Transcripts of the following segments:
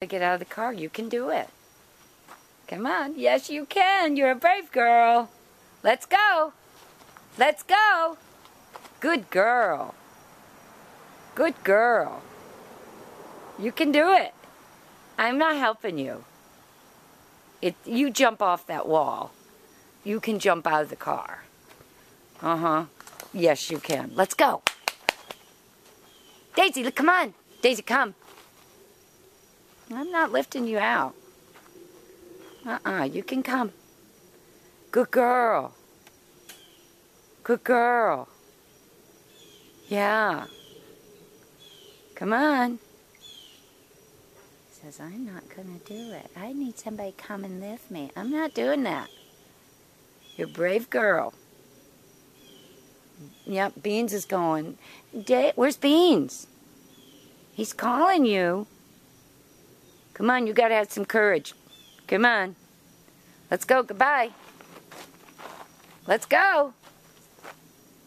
Get out of the car. You can do it. Come on. Yes, you can. You're a brave girl. Let's go. Let's go. Good girl. Good girl. You can do it. I'm not helping you. You jump off that wall. You can jump out of the car. Uh-huh. Yes, you can. Let's go. Daisy, come on. Daisy, come. I'm not lifting you out. You can come. Good girl. Good girl. Yeah. Come on. Says, I'm not going to do it. I need somebody to come and lift me. I'm not doing that. You're a brave girl. Yep, Beans is going. Where's Beans? He's calling you. Come on, you got to have some courage. Come on. Let's go. Goodbye. Let's go.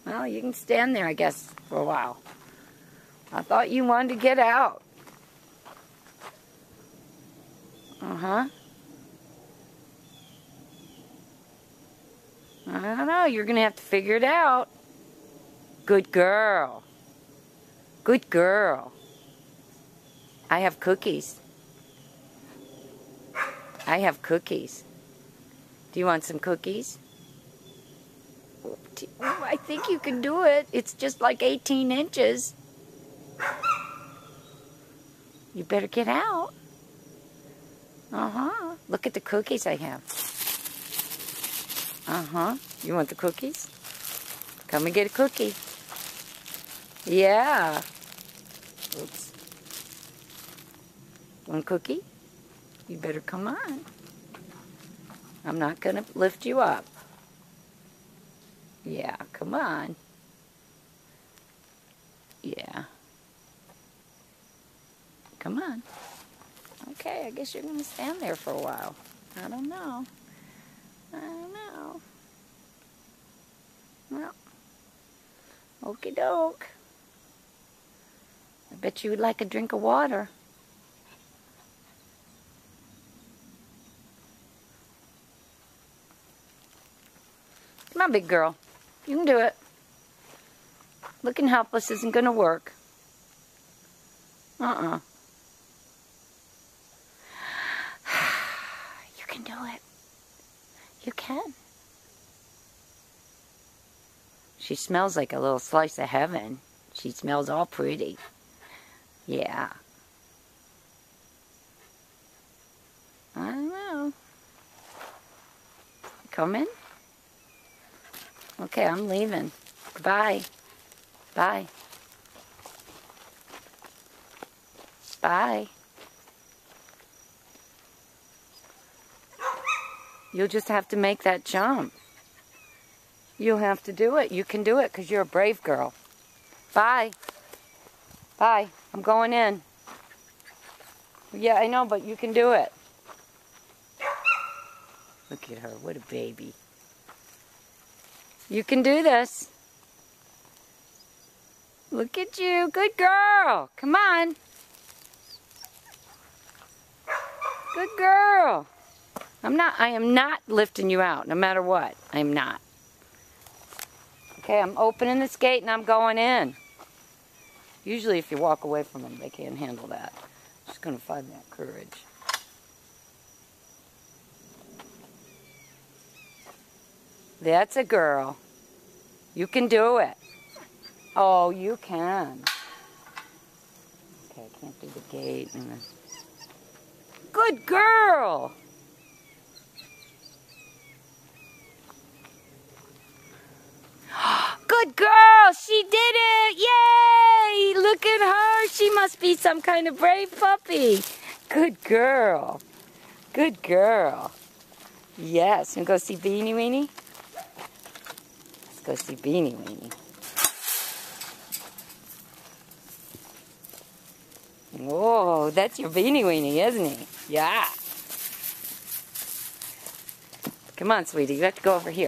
Well, you can stand there, I guess, for a while. I thought you wanted to get out. Uh-huh. I don't know. You're going to have to figure it out. Good girl. Good girl. I have cookies. I have cookies. Do you want some cookies? I think you can do it. It's just like 18 inches. You better get out. Uh-huh. Look at the cookies I have. Uh-huh. You want the cookies? Come and get a cookie. Yeah. Oops. One cookie? You better come on. I'm not going to lift you up. Yeah, come on. Yeah. Come on. Okay, I guess you're going to stand there for a while. I don't know. I don't know. Well, okie doke. I bet you would like a drink of water. Come on, big girl. You can do it. Looking helpless isn't going to work. You can do it. You can. She smells like a little slice of heaven. She smells all pretty. Yeah. I don't know. Coming? Okay, I'm leaving. Bye. Bye. Bye. You'll just have to make that jump. You'll have to do it. You can do it because you're a brave girl. Bye. Bye. I'm going in. Yeah, I know, but you can do it. Look at her. What a baby. You can do this. Look at you. Good girl. Come on. Good girl. I am not lifting you out, no matter what. I am not. Okay, I'm opening this gate and I'm going in. Usually if you walk away from them, they can't handle that. I'm just going to find that courage. That's a girl. You can do it. Oh, you can. Okay, I can't do the gate. Good girl. Good girl. She did it. Yay. Look at her. She must be some kind of brave puppy. Good girl. Good girl. Yes. You go see Beanie Weenie? Let's go see Beanie Weenie. Whoa, that's your Beanie Weenie, isn't he? Yeah. Come on, sweetie. You have to go over here.